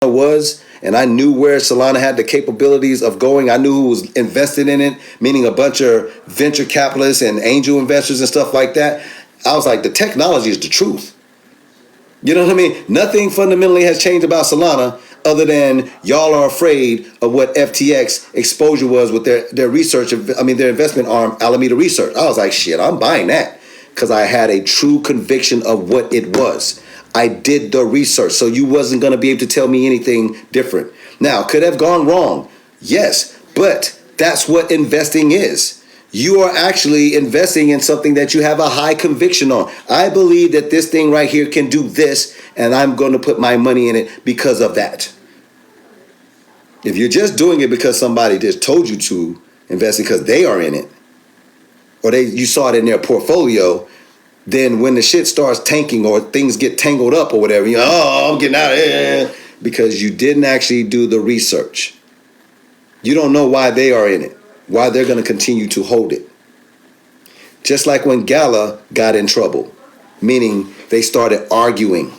Solana was, and I knew where Solana had the capabilities of going. I knew who was invested in it, meaning a bunch of venture capitalists and angel investors and stuff like that. I was like, the technology is the truth. You know what I mean? Nothing fundamentally has changed about Solana other than y'all are afraid of what FTX exposure was with their research, their investment arm, Alameda Research. I was like, shit, I'm buying that because I had a true conviction of what it was. I did the research, so you wasn't going to be able to tell me anything different. Now, could have gone wrong? Yes, but that's what investing is. You are actually investing in something that you have a high conviction on. I believe that this thing right here can do this, and I'm going to put my money in it because of that. If you're just doing it because somebody just told you to invest because they are in it, or you saw it in their portfolio, then when the shit starts tanking or things get tangled up or whatever, I'm getting out of here, because you didn't actually do the research. You don't know why they are in it, why they're going to continue to hold it. Just like when Gala got in trouble, meaning they started arguing.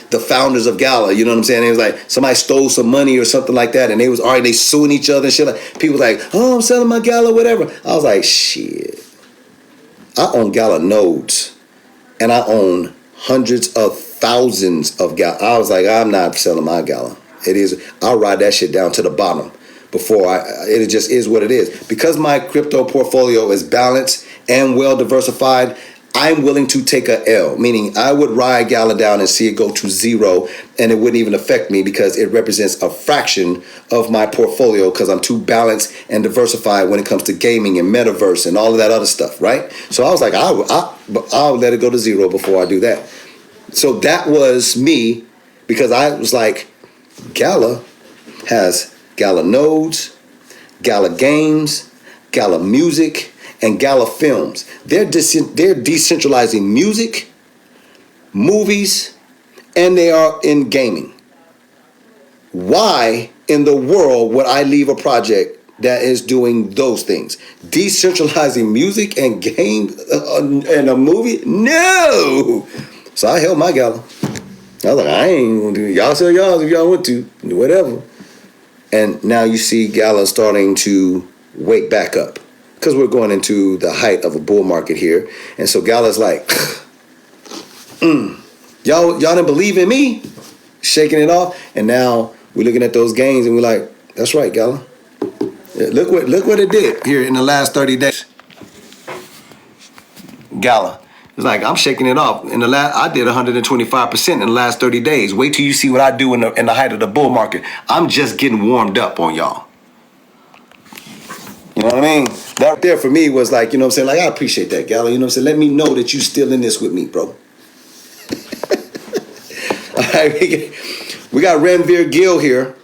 The founders of Gala, you know what I'm saying? It was like somebody stole some money or something like that, and they was arguing, they suing each other and shit. Like, people like, I'm selling my Gala, whatever. I was like, shit. I own Gala nodes, and I own hundreds of thousands of Gala. I was like, I'm not selling my Gala. I'll ride that shit down to the bottom before it just is what it is. Because my crypto portfolio is balanced and well diversified, I'm willing to take a L, meaning I would ride Gala down and see it go to zero, and it wouldn't even affect me because it represents a fraction of my portfolio because I'm too balanced and diversified when it comes to gaming and metaverse and all of that other stuff, right? So I was like, I'll let it go to zero before I do that. So that was me, because I was like, Gala has Gala nodes, Gala games, Gala music, and Gala films. They're decentralizing music, movies, and they are in gaming. Why in the world would I leave a project that is doing those things? Decentralizing music and game and a movie? No! So I held my Gala. I was like, I ain't gonna do it. Y'all sell y'all if y'all want to, whatever. And now you see Gala starting to wake back up, because we're going into the height of a bull market here. And so Gala's like, y'all didn't believe in me, shaking it off. And now we're looking at those gains and we're like, that's right, Gala. Yeah, look what it did here in the last 30 days. Gala. It's like, I'm shaking it off. I did 125% in the last 30 days. Wait till you see what I do in the height of the bull market. I'm just getting warmed up on y'all. You know what I mean? That right there for me was like, you know what I'm saying? Like, I appreciate that, Gala. You know what I'm saying? Let me know that you still in this with me, bro. All right, we got Renvir Gill here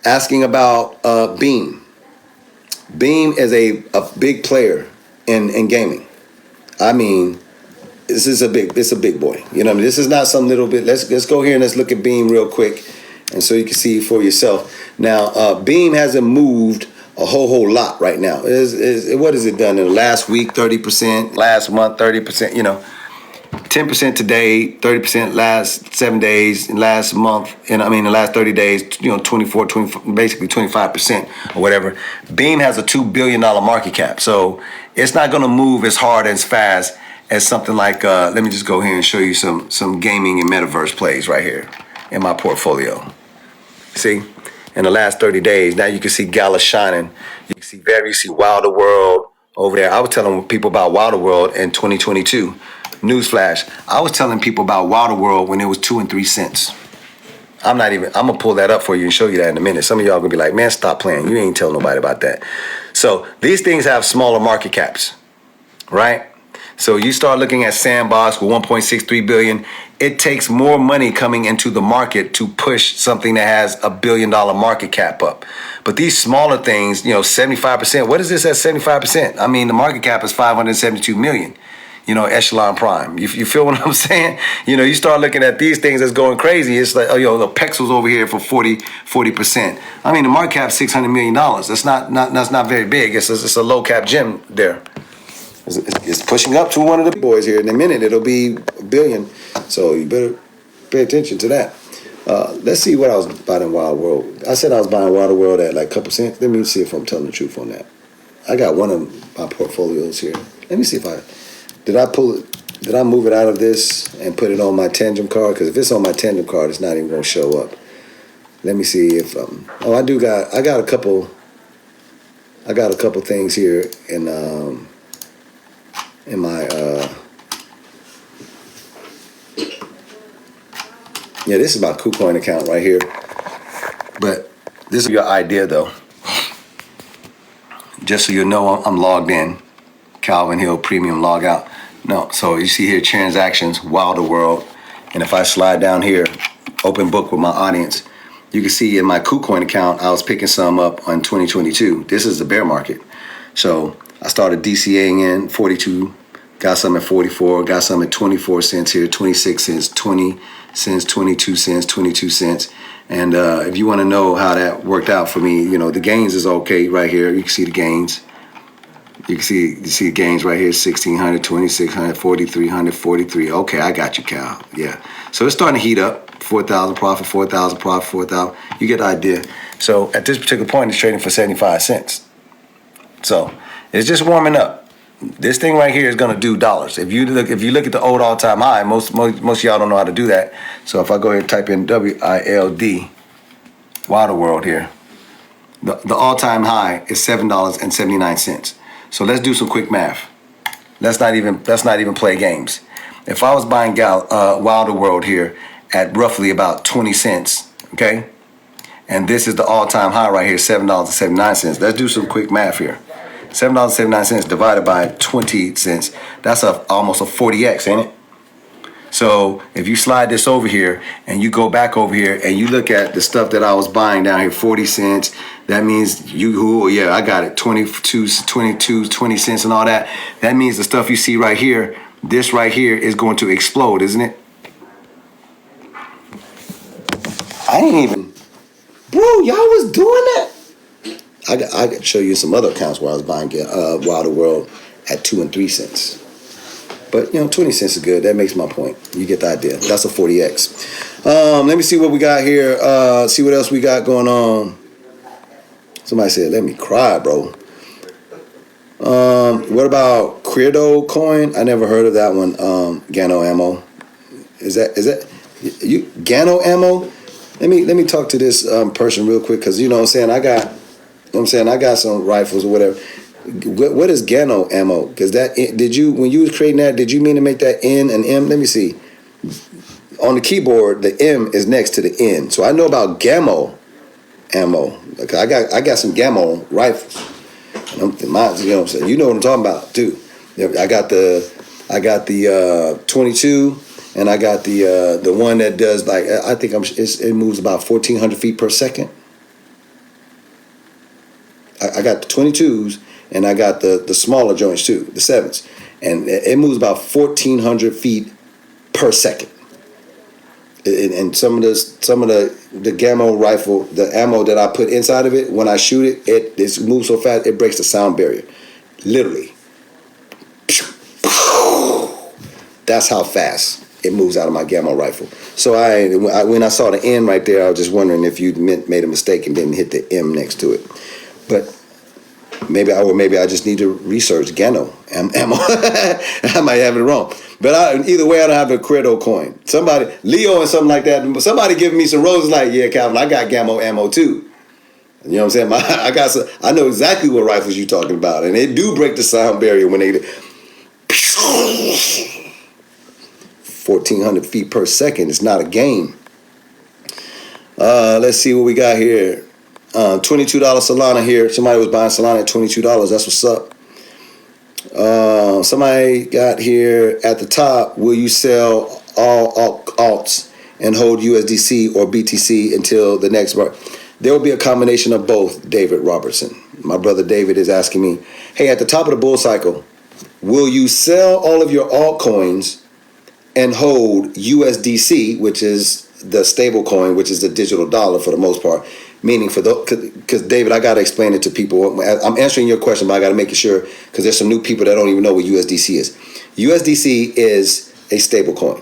asking about Beam. Beam is a big player in gaming. I mean, it's a big boy. You know what I mean? This is not some little bit. Let's go here and let's look at Beam real quick, and so you can see for yourself. Now, Beam hasn't moved a whole lot right now. What has it done in the last week? 30%. Last month, 30%. 10% today, 30% last 7 days, last month, the last 30 days, 24, basically 25% or whatever. Beam has a $2 billion market cap, so it's not going to move as hard, as fast as something like, let me just go here and show you some gaming and metaverse plays right here in my portfolio. See? In the last 30 days, now you can see Gala shining. You see Wilder World over there. I was telling people about Wilder World in 2022. Newsflash, I was telling people about Wilder World when it was 2 and 3 cents. I'm gonna pull that up for you and show you that in a minute. Some of y'all gonna be like, man, stop playing. You ain't telling nobody about that. So these things have smaller market caps, right? So you start looking at Sandbox with 1.63 billion. It takes more money coming into the market to push something that has $1 billion market cap up. But these smaller things, 75%, what is this at 75%? I mean, the market cap is 572 million. Echelon Prime. You feel what I'm saying? You start looking at these things that's going crazy. It's like, the Pexel's over here for 40%. I mean, the market cap is $600 million. That's not very big. It's a low cap gem there. It's pushing up to one of the boys here. In a minute, it'll be $1 billion. So you better pay attention to that. Let's see what I was buying in Wild World. I said I was buying Wild World at like a couple cents. Let me see if I'm telling the truth on that. I got one of my portfolios here. Let me see if did I pull it. Did I move it out of this and put it on my Tangent card? Because if it's on my Tangent card, it's not even going to show up. Let me see if I got a couple things here in my yeah, this is my KuCoin account right here. But this is your idea though. Just so you know, I'm logged in. Calvin Hill Premium log out. No, so you see here transactions, Wilder World, and if I slide down here, open book with my audience, you can see in my KuCoin account I was picking some up on 2022. This is the bear market, so I started DCAing in 42, got some at 44, got some at 24 cents here, 26 cents, 20 cents, 22 cents, 22 cents. And if you want to know how that worked out for me, the gains is okay right here. You can see the gains. You see gains right here, 1,600, 2,600, 4,300, 43. Okay, I got you, Cal. Yeah. So it's starting to heat up. 4,000 profit, 4,000 profit, 4,000. You get the idea. So at this particular point, it's trading for 75 cents. So it's just warming up. This thing right here is going to do dollars. If you look at the old all-time high, most of y'all don't know how to do that. So if I go ahead and type in WILD, Wilder World here, the all-time high is $7.79. So let's do some quick math. Let's not even play games. If I was buying Wilder World here at roughly about 20 cents, okay, and this is the all-time high right here, $7.79. Let's do some quick math here. $7.79 divided by 20 cents. That's almost a 40x, ain't it? So if you slide this over here and you go back over here and you look at the stuff that I was buying down here, 40 cents, that means I got it, 22, 20 cents and all that. That means the stuff you see right here, this right here is going to explode, isn't it? I ain't even, bro, y'all was doing that? I could show you some other accounts where I was buying Wilder World at 2 and 3 cents. But 20 cents is good. That makes my point. You get the idea. That's a 40x. Let me see what we got here. See what else we got going on. Somebody said, "Let me cry, bro." What about Credo Coin? I never heard of that one. Gano Ammo. Is that you? Gano Ammo. Let me talk to this person real quick because what I'm saying. I got some rifles or whatever. What is Gano Ammo? Because when you was creating that, did you mean to make that N and M? Let me see. On the keyboard, the M is next to the N. So I know about Gamo Ammo. Like I got some Gamo rifles. I'm saying? You know what I'm talking about too. I got the 22, and I got the one that does I think it moves about 1,400 feet per second. I got the 22s, and I got the smaller joints too, the 7s, and it moves about 1,400 feet per second. And some of the Gamo rifle, the ammo that I put inside of it, when I shoot it moves so fast it breaks the sound barrier, literally. That's how fast it moves out of my Gamo rifle. So when I saw the N right there, I was just wondering if you made a mistake and didn't hit the M next to it. But maybe I just need to research Gano ammo. I might have it wrong. But either way, I don't have a Credo coin. Somebody, Leo and something like that, somebody giving me some roses like, yeah, Calvin, I got Gamo ammo too. You know what I'm saying? I know exactly what rifles you're talking about. And they do break the sound barrier when they 1,400 feet per second. It's not a game. Let's see what we got here. $22 Solana here. Somebody was buying Solana at $22. That's what's up. Somebody got here at the top. Will you sell all alts and hold USDC or BTC until the next bar? There will be a combination of both, David Robertson. My brother David is asking me, hey, at the top of the bull cycle, will you sell all of your altcoins and hold USDC, which is the stable coin, which is the digital dollar for the most part? Meaning because David, I got to explain it to people. I'm answering your question, but I got to make it sure because there's some new people that don't even know what USDC is. USDC is a stable coin.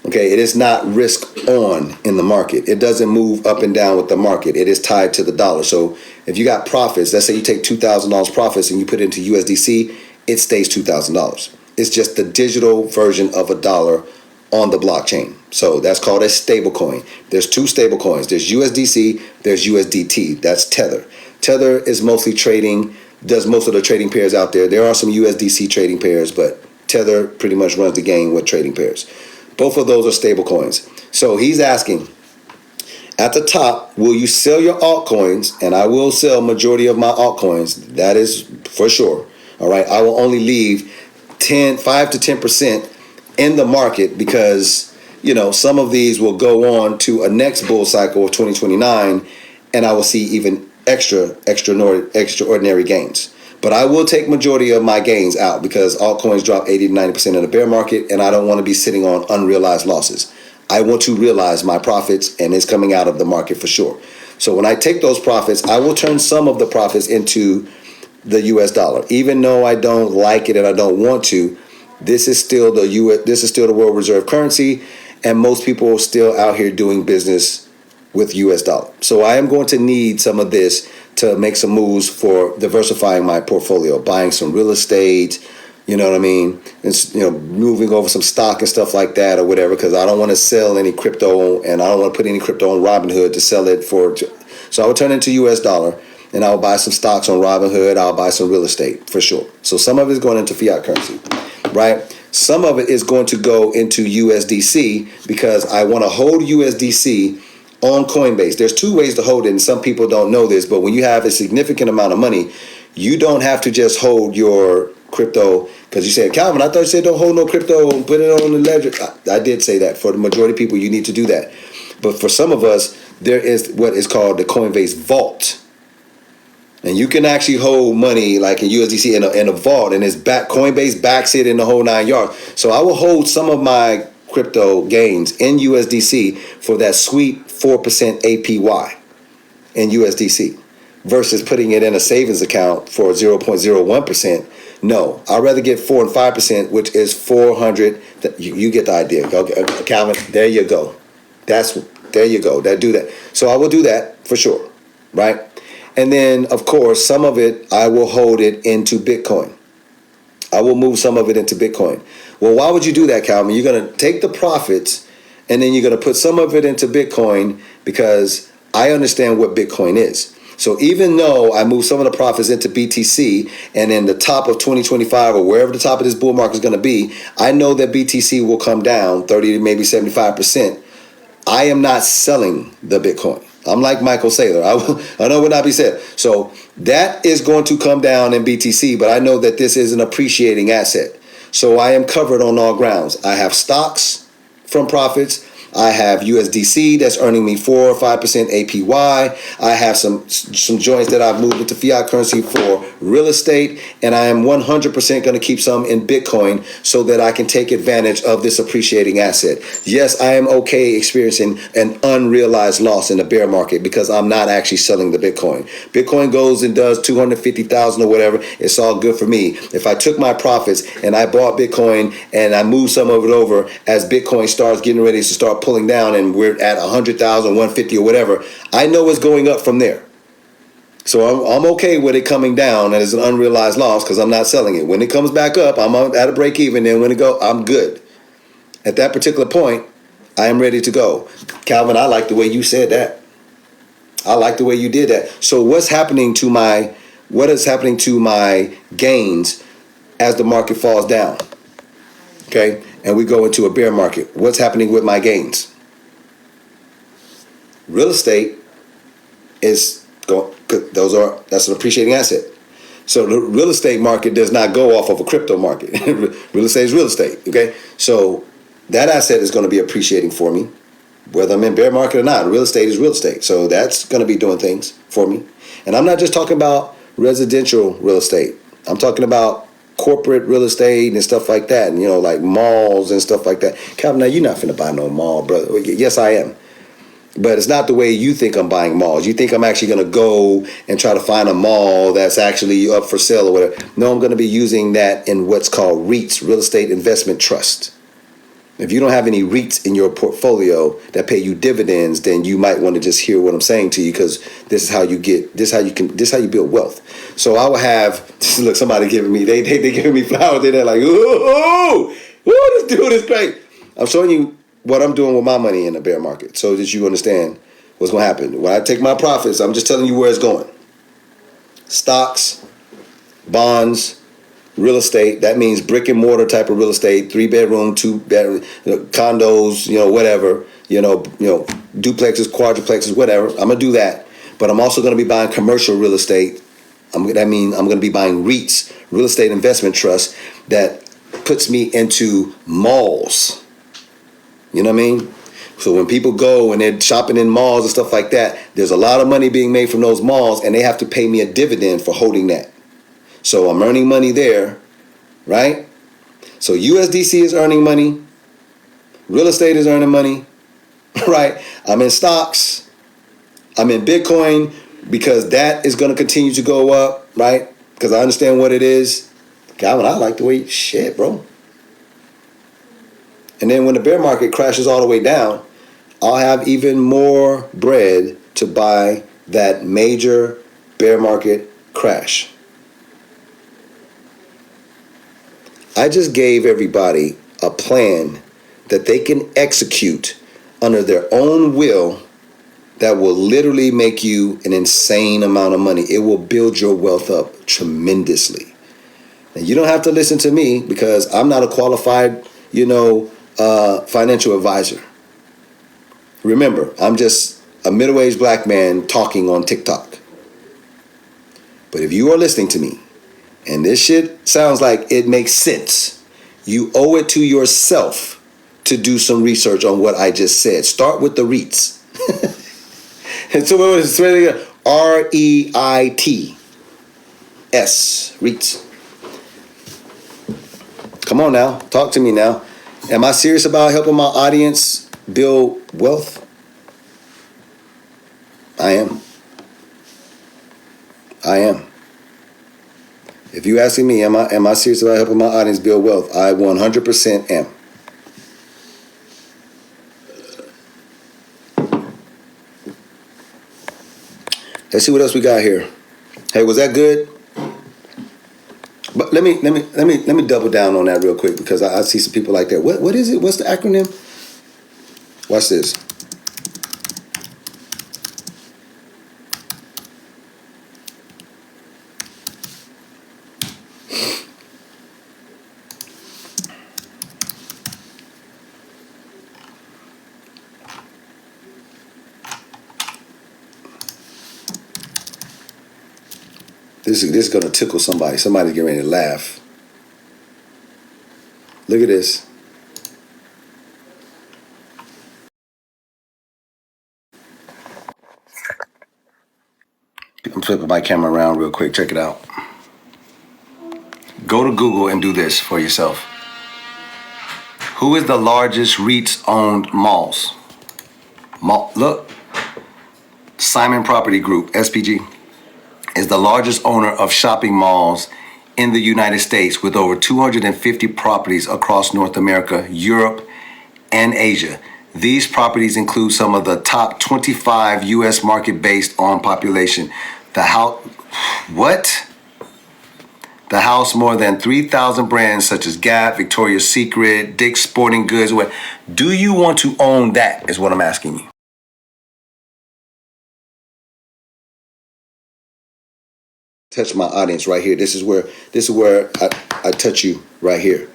Okay, it is not risk on in the market. It doesn't move up and down with the market. It is tied to the dollar. So if you got profits, let's say you take $2,000 profits and you put it into USDC, it stays $2,000. It's just the digital version of a dollar on the blockchain. So that's called a stable coin. There's two stable coins. There's USDC, there's USDT. That's Tether. Tether is mostly trading, does most of the trading pairs out there. There are some USDC trading pairs, but Tether pretty much runs the game with trading pairs. Both of those are stable coins. So he's asking, at the top, will you sell your altcoins? And I will sell majority of my altcoins. That is for sure. All right. I will only leave 5 to 10% in the market because, some of these will go on to a next bull cycle of 2029, and I will see even extraordinary gains. But I will take majority of my gains out because altcoins drop 80 to 90% in the bear market, and I don't want to be sitting on unrealized losses. I want to realize my profits, and it's coming out of the market for sure. So when I take those profits, I will turn some of the profits into the US dollar. Even though I don't like it and I don't want to, this is still the world reserve currency, and most people are still out here doing business with US dollar. So I am going to need some of this to make some moves for diversifying my portfolio, buying some real estate, you know what I mean? It's, moving over some stock and stuff like that or whatever, because I don't want to sell any crypto and I don't want to put any crypto on Robinhood to sell it for. So I will turn it into US dollar and I'll buy some stocks on Robinhood. I'll buy some real estate for sure. So some of it is going into fiat currency, right? Some of it is going to go into USDC because I want to hold USDC on Coinbase. There's two ways to hold it, and some people don't know this, but when you have a significant amount of money, you don't have to just hold your crypto, because you said, Calvin, I thought you said don't hold no crypto and put it on the ledger. I did say that. For the majority of people, you need to do that. But for some of us, there is what is called the Coinbase Vault. And you can actually hold money like in USDC in a vault, and Coinbase backs it in the whole 9 yards. So I will hold some of my crypto gains in USDC for that sweet 4% APY in USDC versus putting it in a savings account for 0.01%. No, I'd rather get 4 and 5%, which is 400. You get the idea. Okay, Calvin, there you go. There you go. Do that. So I will do that for sure, right? And then, of course, some of it, I will hold it into Bitcoin. I will move some of it into Bitcoin. Well, why would you do that, Calvin? You're going to take the profits and then you're going to put some of it into Bitcoin because I understand what Bitcoin is. So even though I move some of the profits into BTC and in the top of 2025 or wherever the top of this bull market is going to be, I know that BTC will come down 30 to maybe 75%. I am not selling the Bitcoin. I'm like Michael Saylor. I know what not be said. So that is going to come down in BTC, but I know that this is an appreciating asset. So I am covered on all grounds. I have stocks from profits. I have USDC that's earning me 4 or 5% APY. I have some joints that I've moved into fiat currency for real estate, and I am 100% going to keep some in Bitcoin so that I can take advantage of this appreciating asset. Yes, I am okay experiencing an unrealized loss in the bear market because I'm not actually selling the Bitcoin. Bitcoin goes and does 250,000 or whatever. It's all good for me. If I took my profits and I bought Bitcoin and I moved some of it over as Bitcoin starts getting ready to start pulling down and we're at 100,000, 150 or whatever, I know it's going up from there. So I'm okay with it coming down as an unrealized loss because I'm not selling it. When it comes back up, I'm at a break even. And when it go, I'm good. At that particular point, I am ready to go. Calvin, I like the way you said that. I like the way you did that. So what is happening to my gains as the market falls down? Okay, and we go into a bear market. What's happening with my gains? Real estate is going. That's an appreciating asset. So the real estate market does not go off of a crypto market. Real estate is real estate. Okay, so that asset is going to be appreciating for me, whether I'm in bear market or not. Real estate is real estate, so that's going to be doing things for me. And I'm not just talking about residential real estate. I'm talking about corporate real estate and stuff like that, and like malls and stuff like that. Calvin, now you're not finna buy no mall, brother. Yes, I am, but it's not the way you think I'm buying malls. You think I'm actually gonna go and try to find a mall that's actually up for sale or whatever. No, I'm gonna be using that in what's called REITs, real estate investment trust. If you don't have any REITs in your portfolio that pay you dividends, then you might want to just hear what I'm saying to you, because this is how you build wealth. So I will have, look, somebody giving me, they giving me flowers. They're like, ooh, this dude is great. I'm showing you what I'm doing with my money in the bear market so that you understand what's going to happen. When I take my profits, I'm just telling you where it's going. Stocks, bonds, real estate. That means brick and mortar type of real estate, 3-bedroom, 2-bedroom, condos, whatever, duplexes, quadruplexes, whatever. I'm gonna do that, but I'm also gonna be buying commercial real estate. That means I'm gonna be buying REITs, real estate investment trusts, that puts me into malls. You know what I mean? So when people go and they're shopping in malls and stuff like that, there's a lot of money being made from those malls, and they have to pay me a dividend for holding that. So I'm earning money there, right? So USDC is earning money. Real estate is earning money, right? I'm in stocks. I'm in Bitcoin, because that is going to continue to go up, right? Because I understand what it is. God, I like the way, shit, bro. And then when the bear market crashes all the way down, I'll have even more bread to buy that major bear market crash. I just gave everybody a plan that they can execute under their own will that will literally make you an insane amount of money. It will build your wealth up tremendously. And you don't have to listen to me, because I'm not a qualified, financial advisor. Remember, I'm just a middle-aged black man talking on TikTok. But if you are listening to me, and this shit sounds like it makes sense, you owe it to yourself to do some research on what I just said. Start with the REITs. And so what is it? REITs. REITs. Come on now. Talk to me now. Am I serious about helping my audience build wealth? I am. If you asking me, am I serious about helping my audience build wealth? I 100% am. Let's see what else we got here. Hey, was that good? But let me double down on that real quick, because I see some people like that. What is it? What's the acronym? Watch this. This is gonna tickle somebody. Somebody's getting ready to laugh. Look at this. I'm flipping my camera around real quick. Check it out. Go to Google and do this for yourself. Who is the largest REITs-owned malls? Look. Simon Property Group, SPG, is the largest owner of shopping malls in the United States, with over 250 properties across North America, Europe, and Asia. These properties include some of the top 25 U.S. market based on population. The house more than 3,000 brands such as Gap, Victoria's Secret, Dick's Sporting Goods. Do you want to own that, is what I'm asking you. Touch my audience right here. This is where I touch you right here.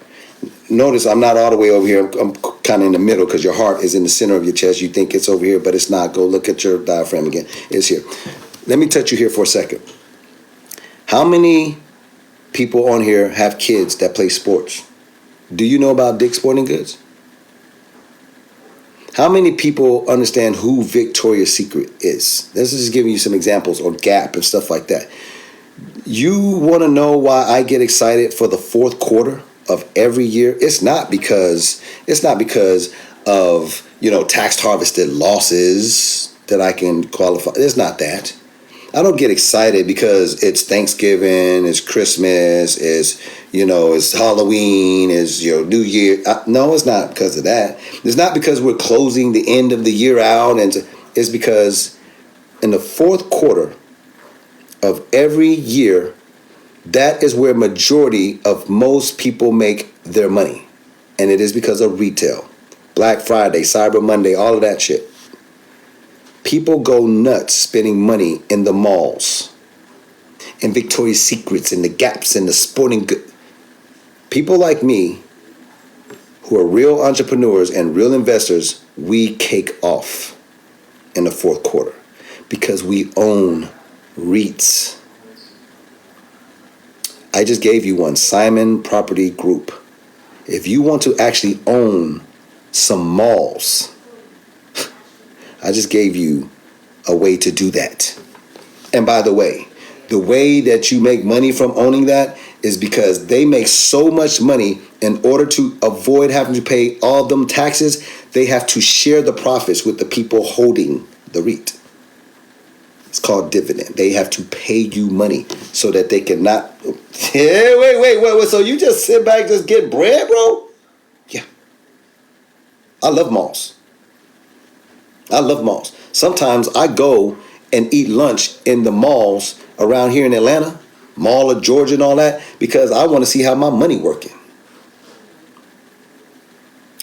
Notice I'm not all the way over here. I'm kind of in the middle, because your heart is in the center of your chest. You think it's over here, but it's not. Go look at your diaphragm again. It's here. Let me touch you here for a second. How many people on here have kids that play sports? Do you know about Dick's Sporting Goods? How many people understand who Victoria's Secret is? This is just giving you some examples, or Gap and stuff like that. You want to know why I get excited for the fourth quarter of every year? It's not because of tax harvested losses that I can qualify. It's not that. I don't get excited because it's Thanksgiving, it's Christmas, it's Halloween, it's your New Year. No, it's not because of that. It's not because we're closing the end of the year out, and it's because in the fourth quarter of every year, that is where majority of most people make their money, and it is because of retail, Black Friday, Cyber Monday, all of that shit. People go nuts spending money in the malls, in Victoria's Secrets, in the Gaps, in the sporting goods. People like me, who are real entrepreneurs and real investors, we cake off in the fourth quarter because we own REITs. I just gave you one, Simon Property Group. If you want to actually own some malls, I just gave you a way to do that. And by the way that you make money from owning that is because they make so much money. In order to avoid having to pay all them taxes, they have to share the profits with the people holding the REIT. It's called dividend. They have to pay you money so that they cannot. Hey, wait. So you just sit back, just get bread, bro? Yeah. I love malls. Sometimes I go and eat lunch in the malls around here in Atlanta, Mall of Georgia and all that, because I want to see how my money working.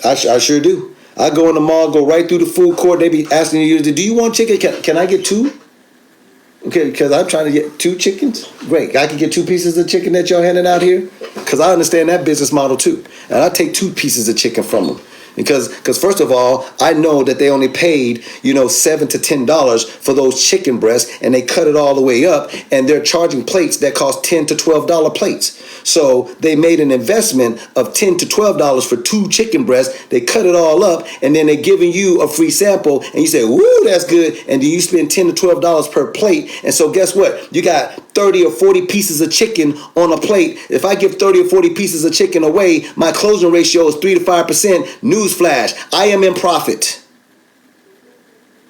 I sure do. I go in the mall, go right through the food court. They be asking you, do you want chicken? Can I get two? Okay, because I'm trying to get 2 chickens. Great. I can get 2 pieces of chicken that y'all handing out here? Because I understand that business model too. And I take 2 pieces of chicken from them. Because first of all, I know that they only paid, $7 to $10 for those chicken breasts, and they cut it all the way up, and they're charging plates that cost $10 to $12 plates. So they made an investment of $10 to $12 for 2 chicken breasts. They cut it all up, and then they're giving you a free sample, and you say, "Woo, that's good." And then you spend $10 to $12 per plate, and so guess what? You got 30 or 40 pieces of chicken on a plate. If I give 30 or 40 pieces of chicken away, my closing ratio is 3 to 5%. Newsflash, I am in profit.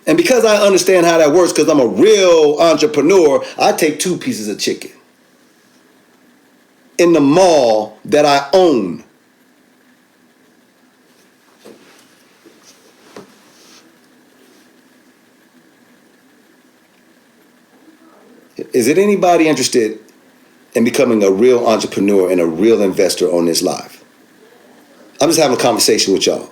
And because I understand how that works, because I'm a real entrepreneur, I take 2 pieces of chicken in the mall that I own. Is it anybody interested in becoming a real entrepreneur and a real investor on this live? I'm just having a conversation with y'all.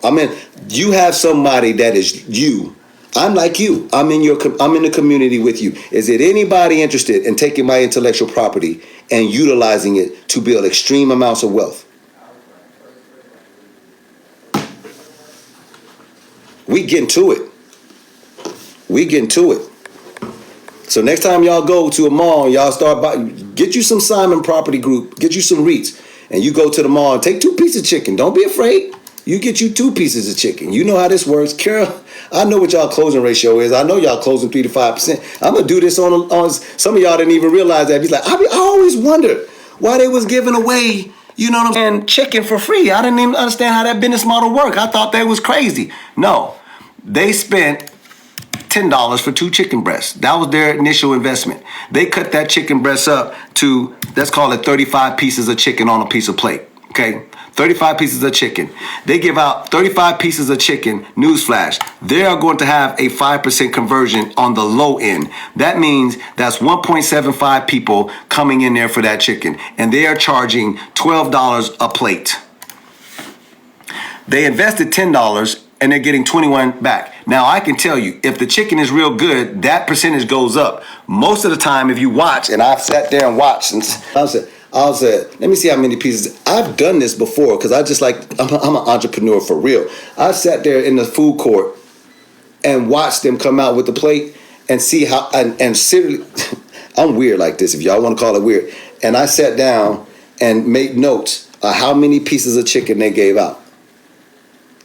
You have somebody that is you. I'm like you. I'm in the community with you. Is it anybody interested in taking my intellectual property and utilizing it to build extreme amounts of wealth? We getting to it. So next time y'all go to a mall, y'all get you some Simon Property Group, get you some REITs, and you go to the mall and take 2 pieces of chicken. Don't be afraid. You get you 2 pieces of chicken. You know how this works. Carol, I know what y'all closing ratio is. I know y'all closing 3 to 5%. I'm going to do this on some of y'all didn't even realize that. He's like, I always wondered why they was giving away, chicken for free. I didn't even understand how that business model worked. I thought that was crazy. No, they spent $10 for 2 chicken breasts. That was their initial investment. They cut that chicken breast up to, let's call it 35 pieces of chicken on a piece of plate. Okay? 35 pieces of chicken. They give out 35 pieces of chicken. Newsflash. They are going to have a 5% conversion on the low end. That means that's 1.75 people coming in there for that chicken. And they are charging $12 a plate. They invested $10 and they're getting 21 back. Now, I can tell you, if the chicken is real good, that percentage goes up. Most of the time, if you watch, and I've sat there and watched, and I said, let me see how many pieces. I've done this before, because I'm an entrepreneur for real. I sat there in the food court and watched them come out with the plate and see how, and seriously, I'm weird like this, if y'all want to call it weird. And I sat down and made notes of how many pieces of chicken they gave out.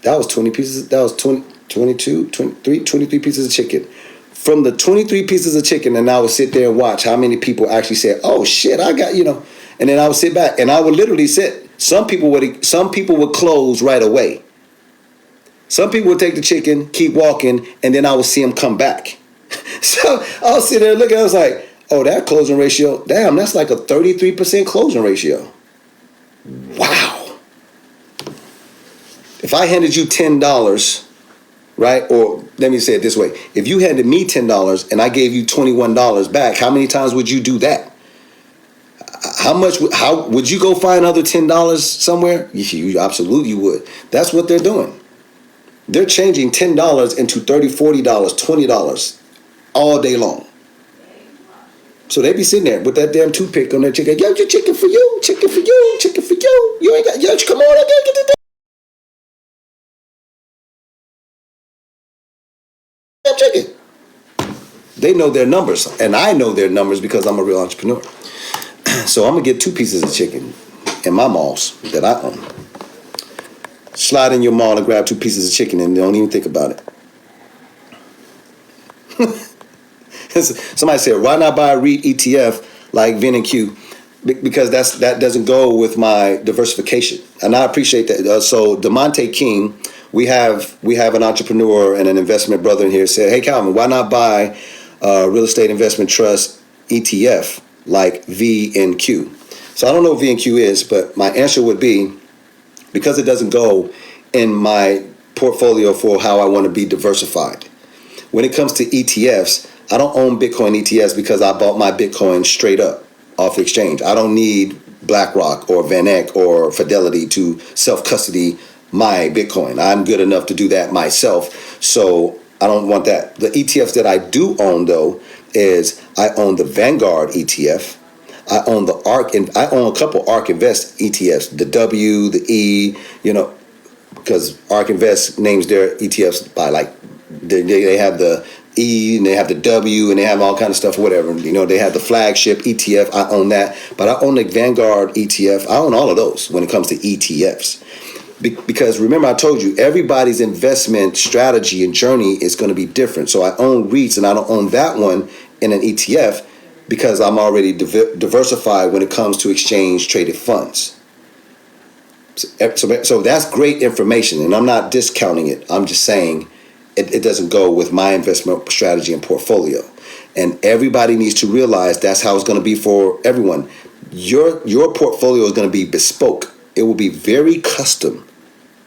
That was 20 pieces. That was 23 pieces of chicken. From the 23 pieces of chicken, and I would sit there and watch how many people actually said, "Oh shit, I got," and then I would sit back and I would literally sit. Some people would close right away. Some people would take the chicken, keep walking, and then I would see them come back. So I was sitting there looking. I was like, Oh, that closing ratio, damn, that's like a 33% closing ratio. Wow. If I handed you $10, right? Or let me say it this way. If you handed me $10 and I gave you $21 back, how many times would you do that? How would you go find another $10 somewhere? You absolutely would. That's what they're doing. They're changing $10 into $30, $40, $20 all day long. So they be sitting there with that damn toothpick on their chicken. Yo, your chicken for you, chicken for you, chicken for you. You ain't got, yo, come on, I gotta get the damn chicken. They know their numbers, and I know their numbers because I'm a real entrepreneur. So I'm gonna get 2 pieces of chicken in my malls that I own. Slide in your mall and grab 2 pieces of chicken and don't even think about it. Somebody said, why not buy a REIT ETF like VNQ? Because that doesn't go with my diversification, and I appreciate that. So DeMonte King, we have an entrepreneur and an investment brother in here, said, hey Calvin, why not buy a real estate investment trust ETF like VNQ? So I don't know what VNQ is, but my answer would be, because it doesn't go in my portfolio for how I want to be diversified. When it comes to ETFs, I don't own Bitcoin ETFs because I bought my Bitcoin straight up off the exchange. I don't need BlackRock or VanEck or Fidelity to self-custody my Bitcoin. I'm good enough to do that myself, so I don't want that. The ETFs that I do own, though, is I own the Vanguard ETF. I own the ARK, and I own a couple ARK Invest ETFs, the W, the E, because ARK Invest names their ETFs by like, they have the E and they have the W and they have all kind of stuff, whatever. They have the flagship ETF. I own that, but I own the Vanguard ETF. I own all of those when it comes to ETFs. Because remember, I told you, everybody's investment strategy and journey is going to be different. So I own REITs and I don't own that one in an ETF because I'm already diversified when it comes to exchange traded funds. So that's great information, and I'm not discounting it. I'm just saying it doesn't go with my investment strategy and portfolio. And everybody needs to realize that's how it's going to be for everyone. Your portfolio is going to be bespoke. It will be very custom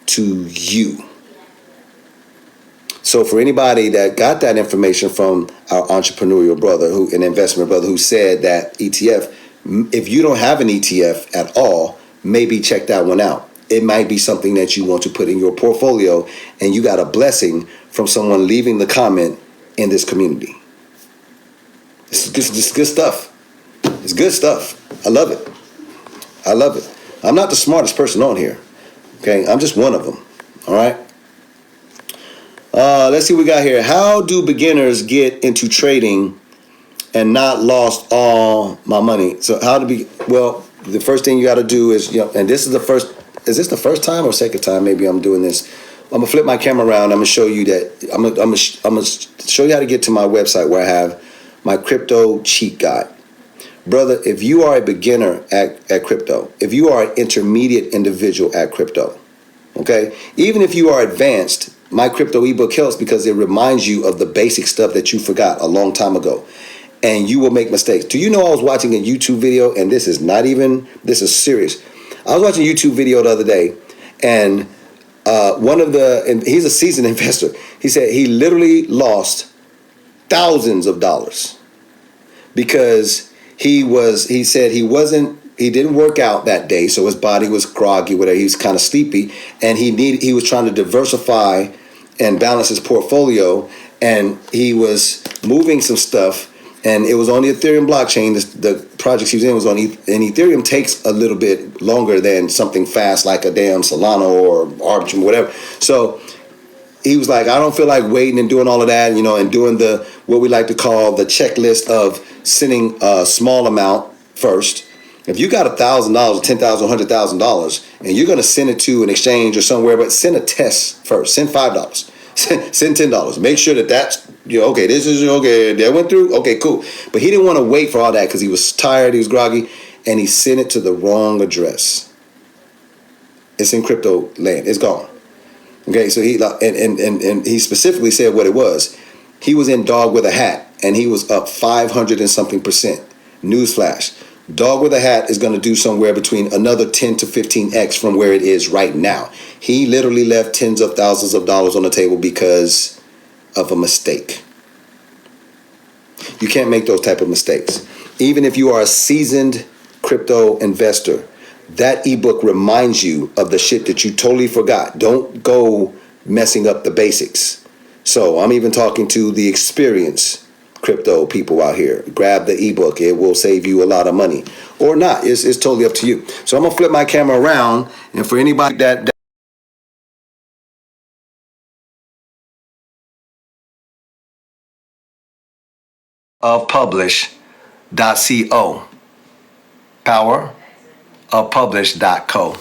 to you. So for anybody that got that information from our entrepreneurial brother, an investment brother, who said that ETF, if you don't have an ETF at all, maybe check that one out. It might be something that you want to put in your portfolio, and you got a blessing from someone leaving the comment in this community. It's good stuff. It's good stuff. I love it. I love it. I'm not the smartest person on here. Okay, I'm just one of them. All right. Let's see what we got here. How do beginners get into trading and not lost all my money? So the first thing you got to do is, and this is the first. Is this the first time or second time? Maybe I'm doing this. I'm gonna flip my camera around. I'm gonna show you that. I'm gonna show you how to get to my website where I have my crypto cheat guide. Brother, if you are a beginner at crypto, if you are an intermediate individual at crypto, okay, even if you are advanced, my crypto ebook helps because it reminds you of the basic stuff that you forgot a long time ago, and you will make mistakes. Do you know I was watching a YouTube video, and this is serious. I was watching a YouTube video the other day, and and he's a seasoned investor. He said he literally lost thousands of dollars because he didn't work out that day, so his body was groggy, whatever. He was kind of sleepy, and he was trying to diversify and balance his portfolio, and he was moving some stuff, and it was on the Ethereum blockchain. The projects he was in was on, and Ethereum takes a little bit longer than something fast like a damn Solana or Arbitrum, whatever. So he was like, I don't feel like waiting and doing all of that, and doing what we like to call the checklist of sending a small amount first. If you got $1,000, $10,000, $100,000, and you're going to send it to an exchange or somewhere, but send a test first. Send $5. Send $10. Make sure that's, okay, this is, okay, that went through, okay, cool. But he didn't want to wait for all that because he was tired, he was groggy, and he sent it to the wrong address. It's in crypto land. It's gone. Okay, so he, and he specifically said what it was. He was in dog with a hat. and he was up 500 and something percent. Newsflash. Dog with a hat is going to do somewhere between another 10 to 15x from where it is right now. He literally left tens of thousands of dollars on the table because of a mistake. You can't make those type of mistakes. Even if you are a seasoned crypto investor, that ebook reminds you of the shit that you totally forgot. Don't go messing up the basics. So I'm even talking to the experienced crypto people out here. Grab the ebook. It will save you a lot of money. Or not. It's totally up to you. So I'm going to flip my camera around, and for anybody that of publish.co. Power of publish.co.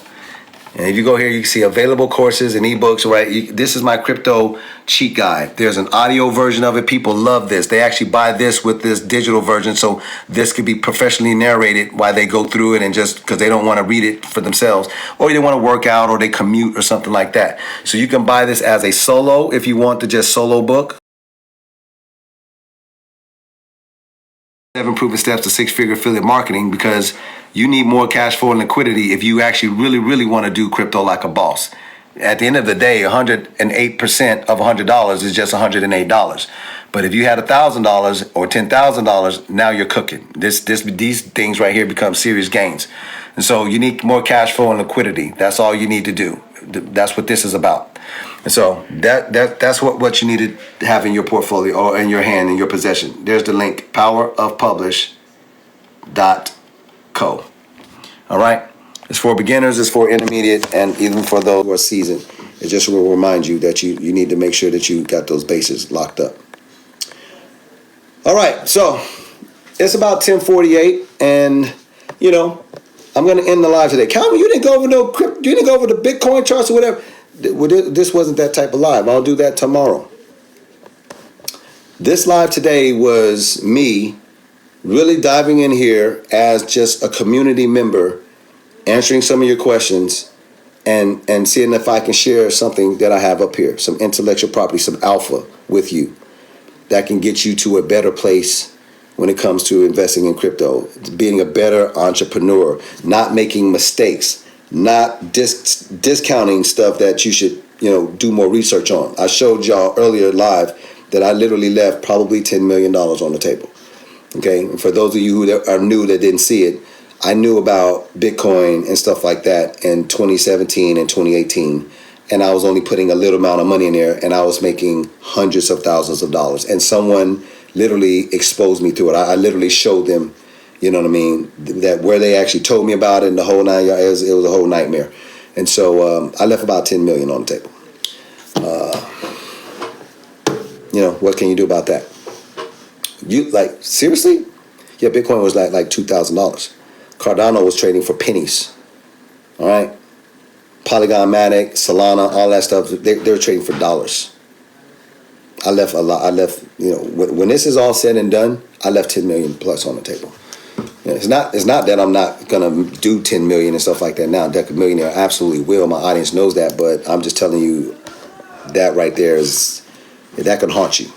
And if you go here, you can see available courses and ebooks, right? This is my crypto cheat guide. There's an audio version of it. People love this. They actually buy this with this digital version, so this could be professionally narrated while they go through it, and just because they don't want to read it for themselves, or they want to work out, or they commute or something like that. So you can buy this as a solo if you want to just solo book. 7 proven steps to 6-figure affiliate marketing, because you need more cash flow and liquidity if you actually really want to do crypto like a boss. At the end of the day, 108% of $100 is just $108. But if you had $1,000 or $10,000, now you're cooking. These things right here become serious gains. And so you need more cash flow and liquidity. That's all you need to do. That's what this is about. And so that's what you need to have in your portfolio, or in your hand, in your possession. There's the link, powerofpublish.co. All right? It's for beginners, it's for intermediate, and even for those who are seasoned. It just will remind you that you need to make sure that you got those bases locked up. All right, so it's about 10:48, and I'm going to end the live today. Calvin, you didn't go over you didn't go over the Bitcoin charts or whatever. This wasn't that type of live. I'll do that tomorrow. This live today was me really diving in here as just a community member, answering some of your questions, and seeing if I can share something that I have up here, some intellectual property, some alpha with you that can get you to a better place when it comes to investing in crypto, being a better entrepreneur, not making mistakes, not discounting stuff that you should do more research on. I showed y'all earlier live that I literally left probably $10 million on the table. Okay, and for those of you who are new that didn't see it, I knew about Bitcoin and stuff like that in 2017 and 2018, and I was only putting a little amount of money in there, and I was making hundreds of thousands of dollars. And someone literally exposed me to it. I literally showed them, you know what I mean, that where they actually told me about it, and the whole nine yards, it was a whole nightmare. And so I left about 10 million on the table. What can you do about that? You seriously? Yeah, Bitcoin was like $2,000. Cardano was trading for pennies. All right, Polygon Matic, Solana, all that stuff, they're trading for dollars. I left a lot. I left, when this is all said and done, I left 10 million plus on the table. It's not that I'm not gonna do 10 million and stuff like that now. Deck of Millionaire absolutely will. My audience knows that, but I'm just telling you that right there that can haunt you.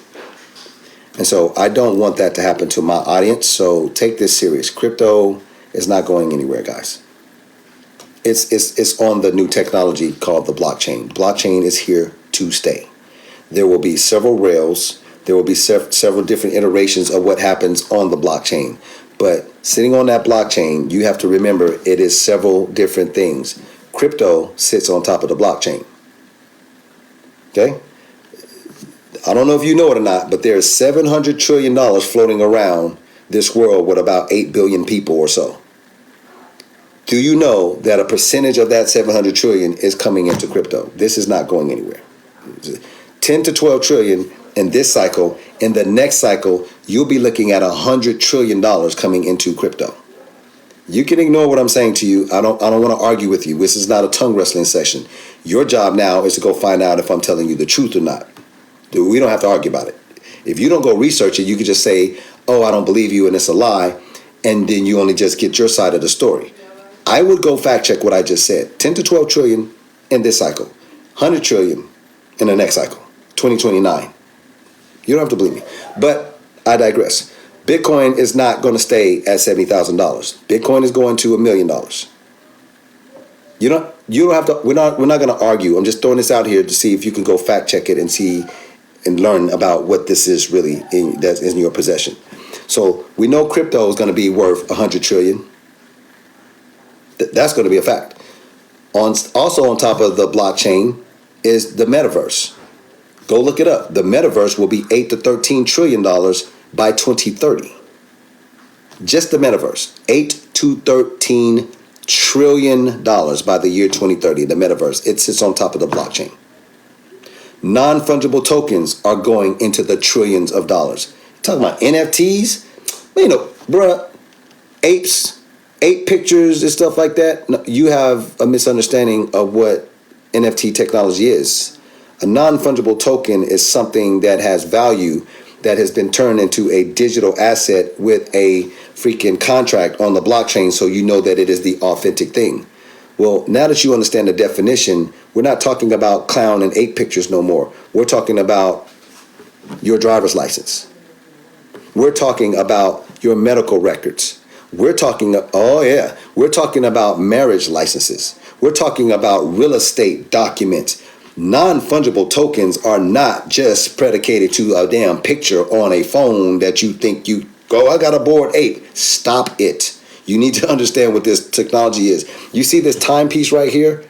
And so I don't want that to happen to my audience. So take this serious. Crypto is not going anywhere, guys. It's on the new technology called the blockchain. Blockchain is here to stay. There will be several rails. There will be several different iterations of what happens on the blockchain. But sitting on that blockchain, you have to remember it is several different things. Crypto sits on top of the blockchain. Okay? I don't know if you know it or not, but there's $700 trillion floating around this world with about 8 billion people or so. Do you know that a percentage of that 700 trillion is coming into crypto? This is not going anywhere. 10 to 12 trillion in this cycle. In the next cycle, you'll be looking at $100 trillion coming into crypto. You can ignore what I'm saying to you. I don't want to argue with you. This is not a tongue wrestling session. Your job now is to go find out if I'm telling you the truth or not. We don't have to argue about it. If you don't go research it, you can just say, oh, I don't believe you and it's a lie, and then you only just get your side of the story. I would go fact check what I just said. 10 to 12 trillion in this cycle. 100 trillion in the next cycle. 2029. You don't have to believe me. But I digress. Bitcoin is not going to stay at $70,000. Bitcoin is going to $1 million. You don't have to. We're not going to argue. I'm just throwing this out here to see if you can go fact check it and see and learn about what this is really that's in your possession. So we know crypto is going to be worth 100 trillion. That's going to be a fact. Also on top of the blockchain is the metaverse. Go look it up. The metaverse will be $8 to $13 trillion by 2030. Just the metaverse, $8 to $13 trillion by the year 2030. The metaverse, it sits on top of the blockchain. Non-fungible tokens are going into the trillions of dollars. Talking about NFTs, bruh, ape pictures and stuff like that. No, you have a misunderstanding of what NFT technology is. A non-fungible token is something that has value that has been turned into a digital asset with a freaking contract on the blockchain, so you know that it is the authentic thing. Well, now that you understand the definition, we're not talking about clown and ape pictures no more. We're talking about your driver's license. We're talking about your medical records. We're talking about marriage licenses. We're talking about real estate documents. Non-fungible tokens are not just predicated to a damn picture on a phone that you think I got a bored ape. Stop it. You need to understand what this technology is. You see this timepiece right here?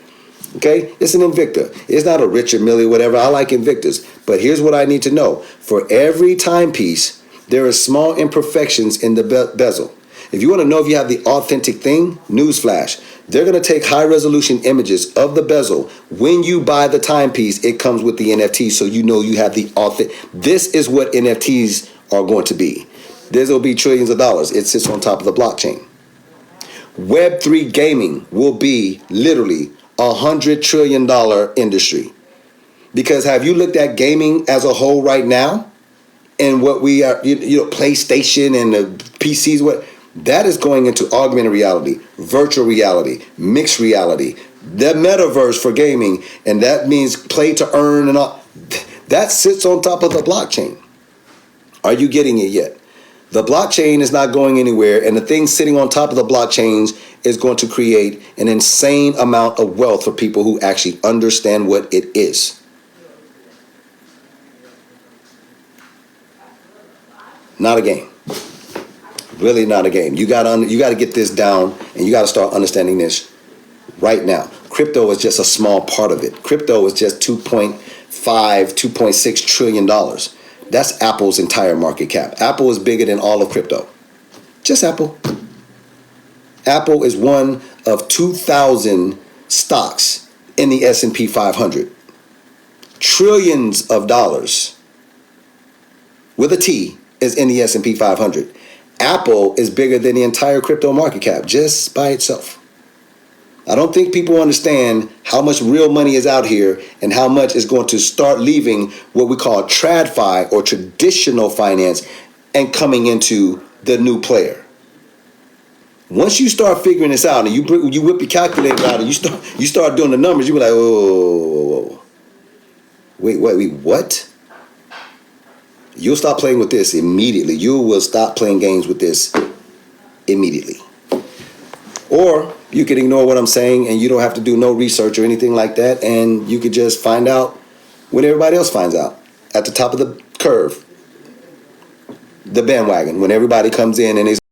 Okay? It's an Invicta. It's not a Richard Mille, whatever. I like Invictus. But here's what I need to know. For every timepiece, there are small imperfections in the bezel. If you want to know if you have the authentic thing, newsflash. They're going to take high-resolution images of the bezel. When you buy the timepiece, it comes with the NFT, so you know you have the authentic. This is what NFTs are going to be. This will be trillions of dollars. It sits on top of the blockchain. Web3 gaming will be literally $100 trillion industry. Because have you looked at gaming as a whole right now? And what we are, PlayStation and the PCs, that is going into augmented reality, virtual reality, mixed reality, the metaverse for gaming, and that means play to earn and all. That sits on top of the blockchain. Are you getting it yet? The blockchain is not going anywhere, and the thing sitting on top of the blockchains is going to create an insane amount of wealth for people who actually understand what it is. Not a game. Really not a game. You got to get this down, and you got to start understanding this right now. Crypto is just a small part of it. Crypto is just $2.6 trillion. That's Apple's entire market cap. Apple is bigger than all of crypto. Just Apple. Apple is one of 2,000 stocks in the S&P 500. Trillions of dollars with a T is in the S&P 500. Apple is bigger than the entire crypto market cap just by itself. I don't think people understand how much real money is out here and how much is going to start leaving what we call TradFi or traditional finance and coming into the new player. Once you start figuring this out and you whip your calculator out and you start doing the numbers, you be like, oh, wait, what? You'll stop playing with this immediately. You will stop playing games with this immediately. Or you can ignore what I'm saying and you don't have to do no research or anything like that, and you could just find out when everybody else finds out, at the top of the curve, the bandwagon, when everybody comes in and they